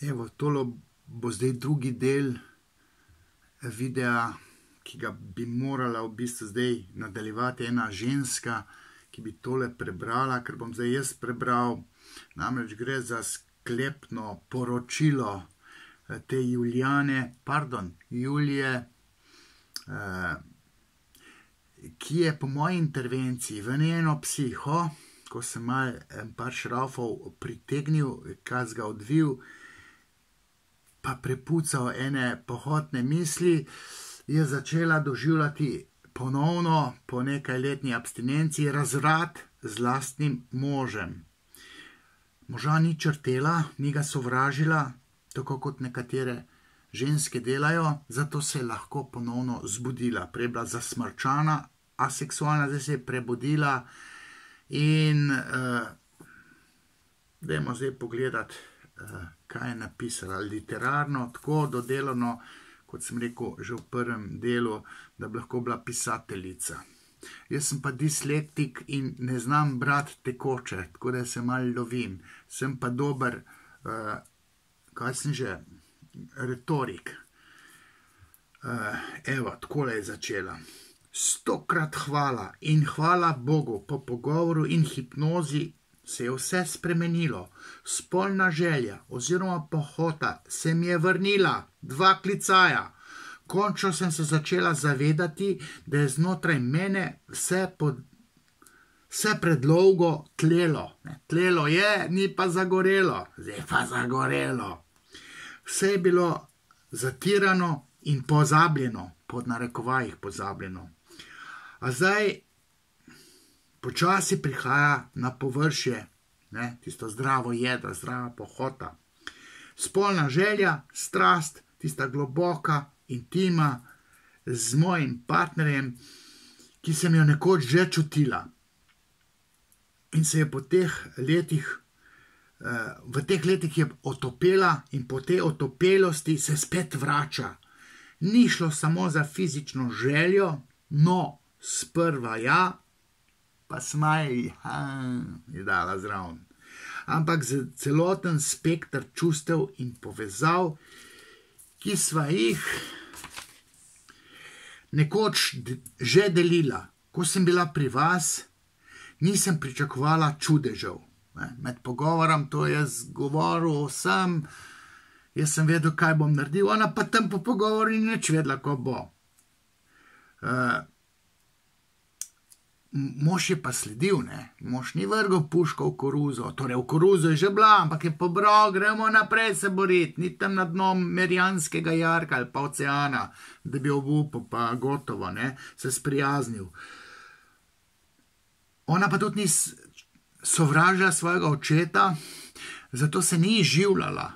Evo, tole bo zdaj drugi del videa, ki ga bi morala v bistvu zdaj nadaljevati ena ženska, ki bi tole prebrala, ker bom zdaj jaz prebral. Namreč gre za sklepno poročilo te Julije, ki je po moji intervenciji v njeno psiho, ko sem malo par šraufov pritegnil, kaj ga odvil, pa prepucal ene pohotne misli, je začela doživljati ponovno, po nekaj letni abstinenci, razvrat z lastnim možem. Moža ni črtela, ni ga sovražila, tako kot nekatere ženske delajo, zato se je lahko ponovno zbudila. Prej je bila zasmrčana, aseksualna, zdaj se je prebudila in dajmo zdaj pogledati, kaj je napisala. Literarno, tako dodelano, kot sem rekel že v prvem delu, da bi lahko bila pisateljica. Jaz sem pa dislektik in ne znam brati tekoče, tako da se malo lovim. Sem pa dober, retorik. Evo, takole je začela. 100-krat hvala in hvala Bogu, po pogovoru in hipnozi se je vse spremenilo. Spolna želja oziroma pohota se mi je vrnila, 2 klicaja. Končno sem se začela zavedati, da je znotraj mene vse predolgo tlelo. Tlelo je, ni pa zagorelo. Zdaj pa zagorelo. Vse je bilo zatirano in pozabljeno, pod narekovajih pozabljeno. A zdaj počasi prihaja na površje, tisto zdravo jedro, zdrava pohota. Spolna želja, strast, tista globoka, intima z mojim partnerjem, ki sem jo nekoč že čutila. In se je po teh letih, v teh letih je otopela in po tej otopelosti se spet vrača. Ni šlo samo za fizično željo, no, sprva ja, pa smaj je dala zraven. Ampak za celoten spektr čustev in povezav, ki sva jih nekoč že delila. Ko sem bila pri vas, nisem pričakovala čudežev. Med pogovorom to jaz govoril vsem, jaz sem vedel, kaj bom naredil, ona pa tam po pogovoru ni nič vedela, ko bo. Mož je pa sledil, mož ni vrgel puško v koruzo, torej v koruzo je že bila, ampak je pobral, gremo naprej se boriti, ni tam na dno Merijanskega jarka ali pa oceana, da bi obupal, pa gotovo, se sprijaznil. Ona pa tudi ni sovražila svojega očeta, zato se ni življala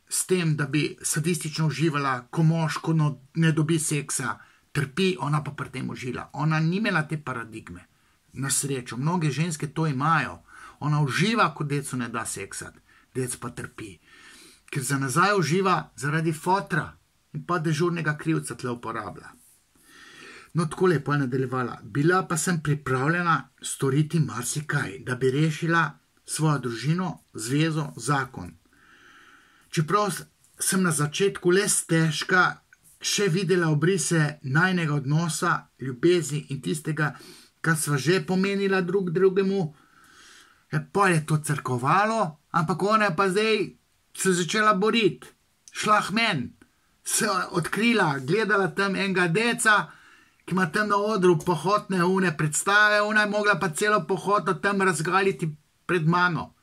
s tem, da bi sadistično uživala, ko mož, ko ne dobi seksa, trpi, ona pa pri tem užila. Ona ni imela te paradigme. Na srečo, mnoge ženske to imajo. Ona uživa, ko decu ne da seksati, dec pa trpi. Ker za nazaj uživa zaradi fotra in pa dežurnega krivca tle uporablja. No, tako lepo je nadaljevala. Bila pa sem pripravljena storiti marsikaj, da bi rešila svojo družino, zvezo, zakon. Čeprav sem na začetku le stežka še videla obrise najnega odnosa, ljubezni in tistega, kar sva že pomenila drug drugemu, pol je to crkovalo, ampak ona je pa zdaj se začela boriti, šla k meni, se odkrila, gledala tam enega deca, ki ima tam na odru pohotne predstave, ona je mogla pa celo pohoto tam razgaliti pred mano.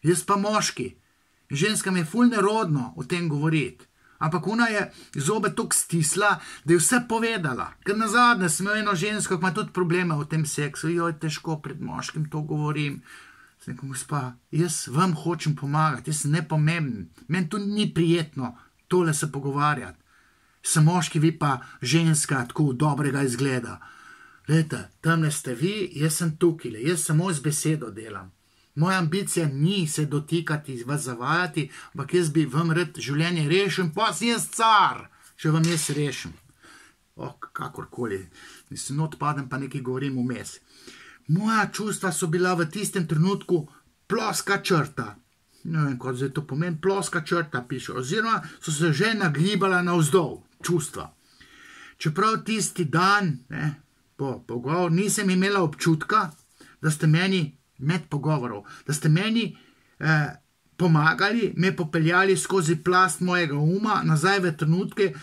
Jaz pa moški. Ženska mi je ful nerodno o tem govoriti. Ampak ona je zobe toliko stisla, da je vse povedala. Ker nazadnje sem imel eno žensko, ki ima tudi probleme v tem seksu. Joj, težko pred moškim to govorim. Sem rekel, gospa, jaz vam hočem pomagati, jaz sem nepomemben. Meni tu ni prijetno tole se pogovarjati. Sem moški, vi pa ženska, tako dobrega izgleda. Glejte, tamle ste vi, jaz sem tukaj, jaz samo z besedo delam. Moja ambicija ni se dotikati, vas zavajati, ampak jaz bi vam rad življenje rešil, pa sem jaz car, če vam jaz rešim. Kakorkoli, mislim, odpadem pa nekaj govorim vmes. Moja čustva so bila v tistem trenutku ploska črta. ne vem, kot zdaj to pomeni, ploska črta piše, oziroma so se že nagibala navzdol čustva. Čeprav tisti dan, po pogovoru, nisem imela občutka, da ste meni med pogovorov, da ste meni pomagali, me popeljali skozi plast mojega uma nazaj v trenutke,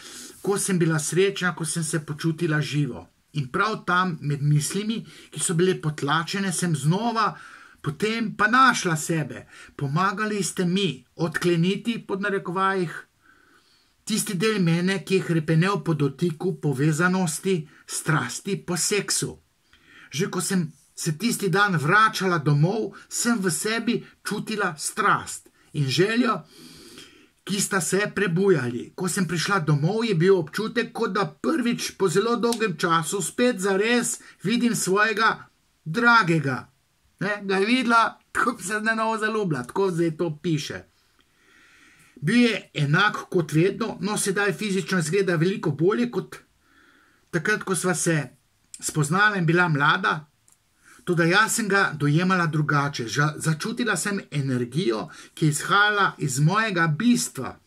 ko sem bila srečna, ko sem se počutila živo. In prav tam med mislimi, ki so bile potlačene, sem znova potem pa našla sebe. Pomagali ste mi odkleniti, pod narekovajih, tisti del mene, ki je hrepenel po dotiku, povezanosti, strasti, po seksu. Že ko sem se tisti dan vračala domov, sem v sebi čutila strast in željo, ki sta se prebujali. Ko sem prišla domov, je bil občutek, kot da prvič po zelo dolgem času spet zares vidim svojega dragega. Ga je videla, tako se na novo zaljubila, tako zdaj to piše. Bil je enak kot vedno, no sedaj fizično izgleda veliko bolje kot takrat, ko sva se spoznala in bila mlada. Tudi jaz sem ga dojemala drugače. Začutila sem energijo, ki je izhajala iz mojega bistva.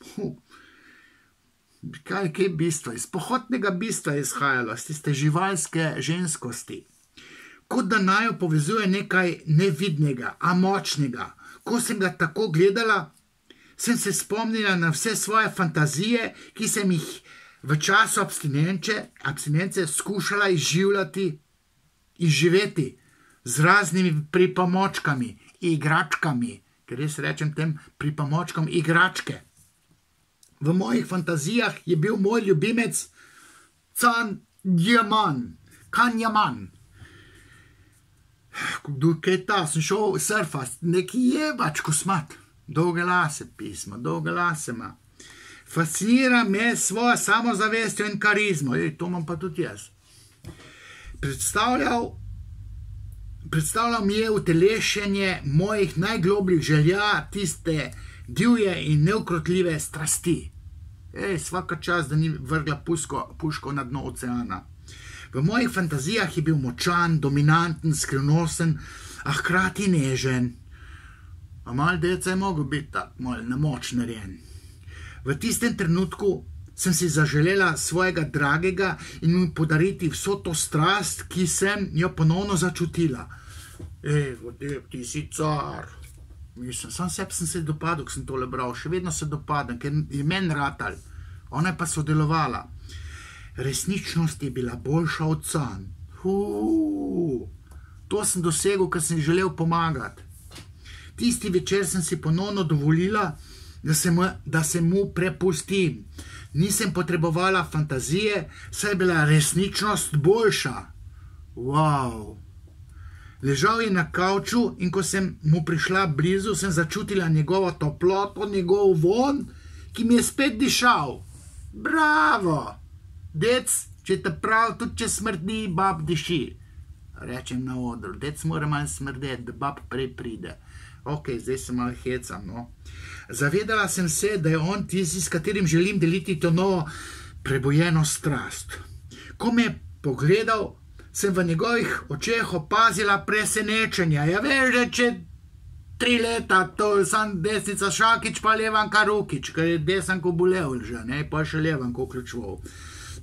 Kaj je bistvo? Iz pohotnega bistva je izhajalo, iz tiste živalske ženskosti. Kot da naju povezuje nekaj nevidnega, a močnega. Ko sem ga tako gledala, sem se spomnila na vse svoje fantazije, ki sem jih v času abstinence skušala izživeti z raznimi pripomočkami, igračkami, ker jaz rečem tem pripomočkom igračke. V mojih fantazijah je bil moj ljubimec Kanjaman. Kaj ta, sem šel surfat, neki jebač kosmat, dolge lase pismo, dolge lase ima. Fascinira me svojo samozavestjo in karizmo, to imam pa tudi jaz. Predstavljal mi je utelešenje mojih najglobljih želja, tiste divje in neukrotljive strasti. Svaka čas, da ni vrgla puško na dno oceana. V mojih fantazijah je bil močan, dominanten, skrivnosten, a hkrati nežen. A mal deca je mogel biti tak, mal na moč narejen. V tistem trenutku sem si zaželela svojega dragega in mu podariti vso to strast, ki sem jo ponovno začutila. Vodeb, ti si car. Mislim, sam sebi sem se dopadel, ko sem tole bral, še vedno se dopadem, ker je meni ratal. Ona je pa sodelovala. Resničnost je bila boljša od sanj. To sem dosegel, ker sem želel pomagati. Tisti večer sem si ponovno dovolila, da se mu prepustim. Nisem potrebovala fantazije, saj je bila resničnost boljša. Wow. Ležal je na kavču in ko sem mu prišla blizu, sem začutila njegovo toploto, njegov von, ki mi je spet dišal. Bravo! Dec, če te prav, tudi če smrdi, bab diši. Rečem na odru, dec mora malo smrdeti, da bab prej pride. Ok, zdaj se malo hecam, no. Zavedala sem se, da je on tisti, s katerim želim deliti to novo prebojeno strast. Ko me je pogledal, sem v njegovih očeh opazila presenečenja. Ja, veš, da če 3 leta, to je sam desnica Šakič, pa levanka Rukič, ker je desanko bolel že, pa še levanko vključval.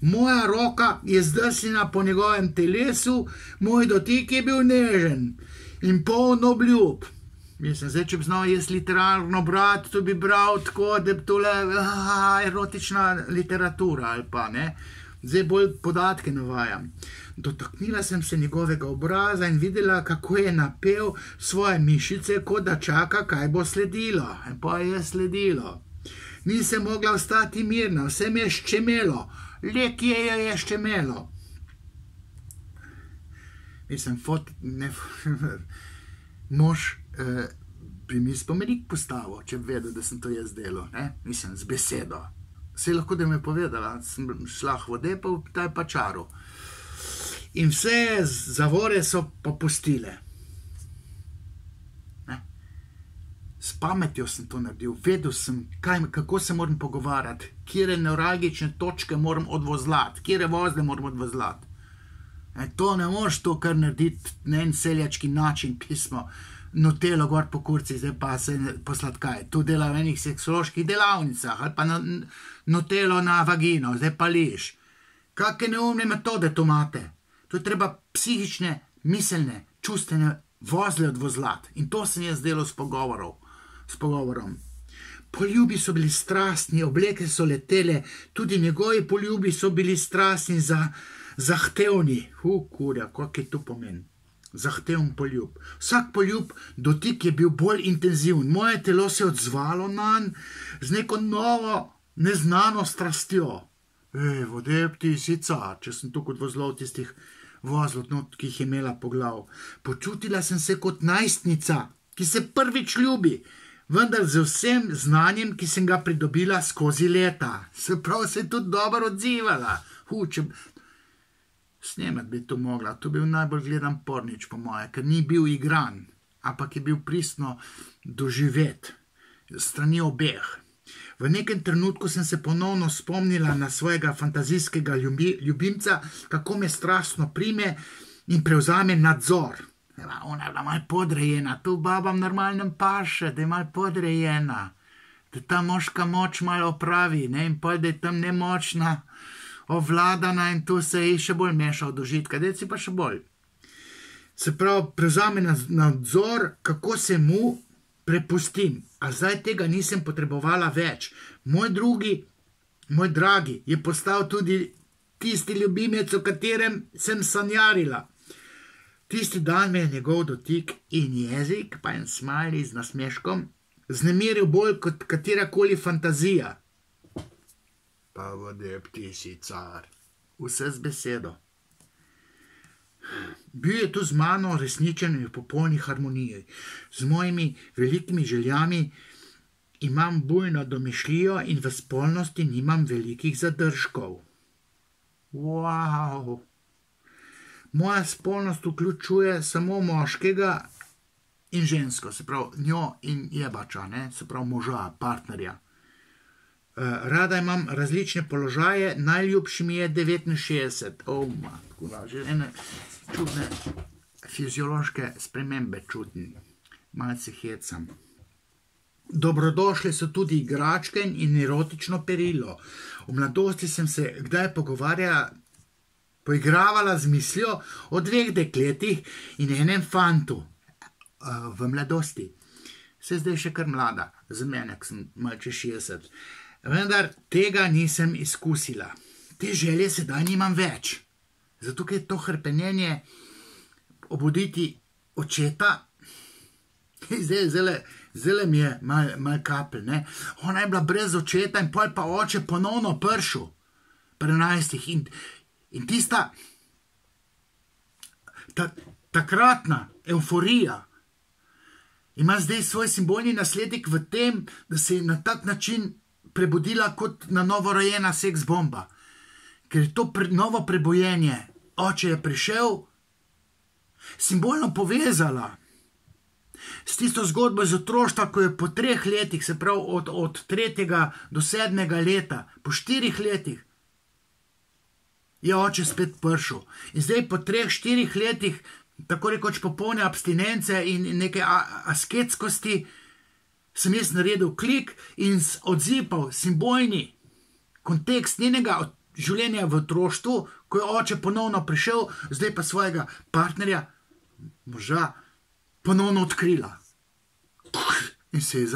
Moja roka je zdrsnila po njegovem telesu, moj dotik je bil nežen in poln obljub. Mislim, zdaj, če bi znal jaz literarno brati, to bi bral tako, da bi tole erotična literatura ali pa, ne. Zdaj bolj podatke navajam. Dotaknila sem se njegovega obraza in videla, kako je napel svoje mišice, kot da čaka, kaj bo sledilo. In pa je sledilo. Nisem mogla ostati mirna, vse mi je ščemelo. Le kje je ščemelo. Mislim, mož bi mi spomenik postavil, če bi vedel, da sem to jaz delal. Mislim, z besedo. Vse lahko, da mi je povedala, sem šla v vode, pa je pa čaru. In vse zavore so popustile. S pametjo sem to naredil, vedel sem, kako se moram pogovarjati, kjere neuralgične točke moram odvozlati, kjere vozle moram odvozlati. To ne moreš to kar narediti na en seljački način pismo. Nutelo gor po kurci, zdaj pa se posladkaj. Tu dela v enih seksoloških delavnicah, ali pa Nutelo na vagino, zdaj pa liš. Kakšne neumne metode to imate? To je treba psihične, miselne, čustvene vozle odvozlati. In to se je zdelo s pogovorom. Poljubi so bili strastni, obleke so letele, tudi njegovi poljubi so bili strastni, zahtevni. Kurja, kak je to pomen? Zahteven poljub. Vsak poljub, dotik je bil bolj intenziven. Moje telo se je odzvalo nanj z neko novo, neznano strastjo. Vodeb ti si car, če sem tukaj odvozlal tistih vozlov, ki jih je imela po glavu. Počutila sem se kot najstnica, ki se prvič ljubi, vendar z vsem znanjem, ki sem ga pridobila skozi leta. Se pravi, se je tudi dobro odzivala. Snemat bi to mogla, to bi bil najbolj gledan pornič po moje, ker ni bil igran, ampak je bil pristno doživet, strani obeh. V nekem trenutku sem se ponovno spomnila na svojega fantazijskega ljubimca, kako me strastno prime in prevzame nadzor. Ona je bila malo podrejena, tu babam normalnem paše, da je malo podrejena, da ta moška moč malo opravi, ne, in pol, da je tam nemočna, ovladana in tu se je še bolj mešal do žitka, deci pa še bolj. Se pravi, prevzame nadzor, kako se mu prepustim, a zdaj tega nisem potrebovala več. Moj dragi, je postal tudi tisti ljubimec, o katerem sem sanjarila. Tisti dan me je njegov dotik in jezik, pa en smajli z nasmeškom, znemiril bolj kot katerakoli fantazija. Pa vodeb ti si car, vse z besedo. Bil je tu z mano resničen in v popolni harmoniji. Z mojimi velikimi željami imam bujno domišljijo in v spolnosti nimam velikih zadržkov. Wow! Moja spolnost vključuje samo moškega in žensko, se pravi njo in jebača, se pravi moža, partnerja. Rada imam različne položaje, najljubši mi je 69. Že ene čudne fiziološke spremembe čutim, malce hecam. Dobrodošle so tudi igračke in erotično perilo. V mladosti sem se kdaj poigravala z mislijo o 2 dekletih in enem fantu. V mladosti. Se zdaj še kar mlada, za mene, ko sem malce 60. Vendar tega nisem izkusila. Te želje sedaj nimam več. Zato, ker je to hrpenjenje obuditi očeta, zdaj mi je mal kapelj, ne. Ona je bila brez očeta in pol pa oče ponovno prišel pri 11. In tista takratna euforija ima zdaj svoj simbolni naslednik v tem, da se je na tak način prebudila kot na novorojena seks bomba. Ker je to novo prebojenje. Oče je prišel, simbolno povezala s tisto zgodbo iz otroštva, ko je po 3 letih, se pravi od 3. do 7. leta, po 4 letih, je oče spet prišel. In zdaj po 3-4 letih, tako rekoč popolne abstinence in neke asketskosti, sem jaz naredil klik in odzipal simbolni kontekst njenega življenja v otroštvu, ko je oče ponovno prišel, zdaj pa svojega partnerja, moža, ponovno odkrila. In se je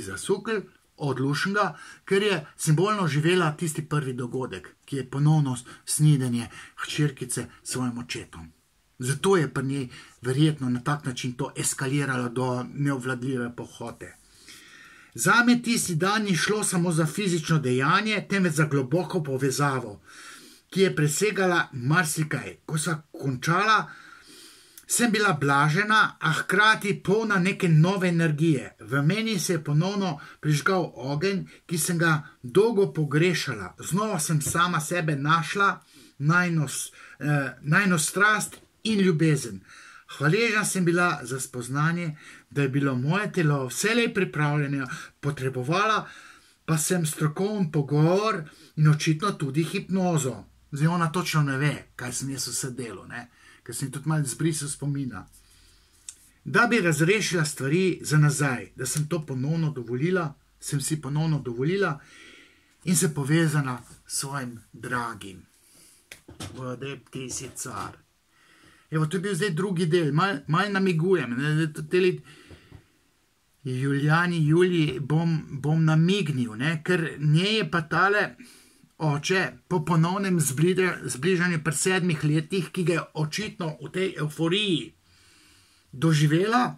zasukl. Odlušenega, ker je simbolno živela tisti prvi dogodek, ki je ponovno snidenje hčerkice svojim očetom. Zato je pri njej verjetno na tak način to eskaliralo do neovladljive pohote. Zame tisti dan ni šlo samo za fizično dejanje, temveč za globoko povezavo, ki je presegala marsikaj. Ko sva končala, sem bila blažena, a hkrati polna neke nove energije. V meni se je ponovno prižgal ogenj, ki sem ga dolgo pogrešala. Znova sem sama sebe našla, najno strast in ljubezen. Hvaležna sem bila za spoznanje, da je bilo moje telo vselej pripravljeno, potrebovala pa sem strokoven pogovor in očitno tudi hipnozo. Zdaj ona točno ne ve, kaj sem jaz vse delal, ker sem tudi malo zbrisal spomina. da bi razrešila stvari za nazaj, da sem to ponovno dovolila, sem si ponovno dovolila in se povezala s svojim dragim. Vodeb, ti si car. Evo, to je bil zdaj drugi del, malo namigujem, Juliji bom namignil, ker nje je pa tale oče po ponovnem zbližanju pri 7 letih, ki ga je očitno v tej euforiji doživela,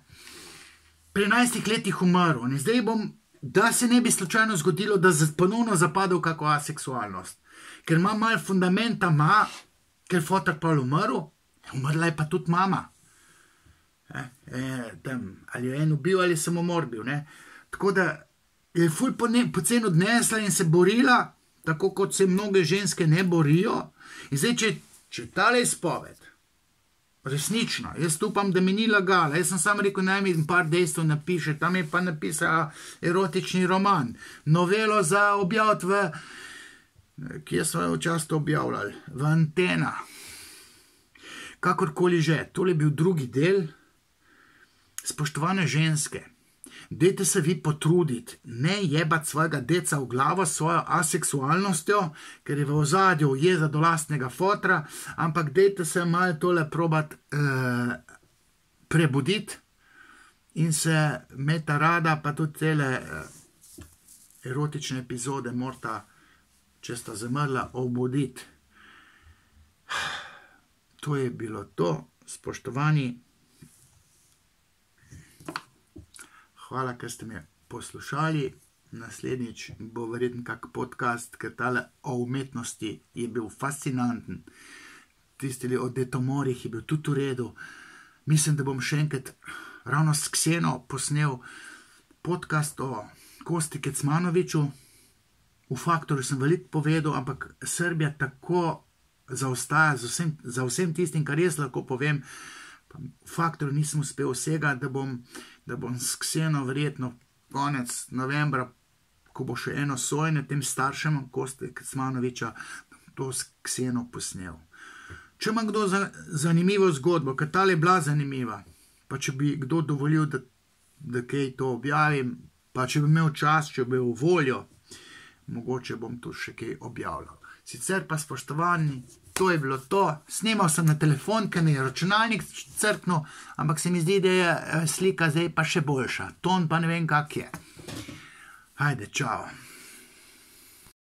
pri 11 letih umrl. In zdaj da se ne bi slučajno zgodilo, da ponovno zapadel kako aseksualnost. Ker ima malo fundamenta, ker fotar pa umrl, umrla je pa tudi mama. Ali je en ubil ali samomor bil. Tako da je ful pocen odnesla in se borila, tako kot se mnoge ženske ne borijo. In zdaj, če tale izpoved, resnično, jaz upam, da mi ni lagala, jaz sem samo rekel, naj mi par dejstev napiše, tam je pa napisala erotični roman, novelo za objaviti kje smo jo včasih objavljali, v Antena. Kakorkoli že, tole je bil drugi del. Spoštovane ženske, dajte se vi potruditi, ne jebati svojega deca v glavo s svojo aseksualnostjo, ker je v ozadju jeza do lastnega fotra, ampak dajte se malo tole probati prebuditi in se imeta rada, pa tudi tele erotične epizode morata, če sta zamrla, obuditi. To je bilo to, spoštovani. Hvala, ker ste me poslušali. Naslednjič bo verjetno kak podcast, ker tale o umetnosti je bil fascinanten. Tistili o detomorih je bil tudi v redu. Mislim, da bom še enkrat ravno s Kseno posnel podcast o Kosti Kecmanoviću. V Faktorju sem veliko povedal, ampak Srbija tako zaostaja za vsem tistim, kar jaz lahko povem. V Faktorju nisem uspel vsega, da bom s Kseno verjetno konec novembra, ko bo še eno sojenje tem staršem Koste Kecmanovića, to s Kseno posnel. Če ima kdo zanimivo zgodbo, ker tale je bila zanimiva, pa če bi kdo dovolil, da kaj to objavim, pa če bi imel čas, če bi imel voljo, mogoče bom tu še kaj objavljal. Sicer pa, spoštovani, to je bilo to. Snemal sem na telefon, ker mi je računalnik crknil, ampak se mi zdi, da je slika zdaj pa še boljša. Ton pa ne vem, kak je. Ajde, čao.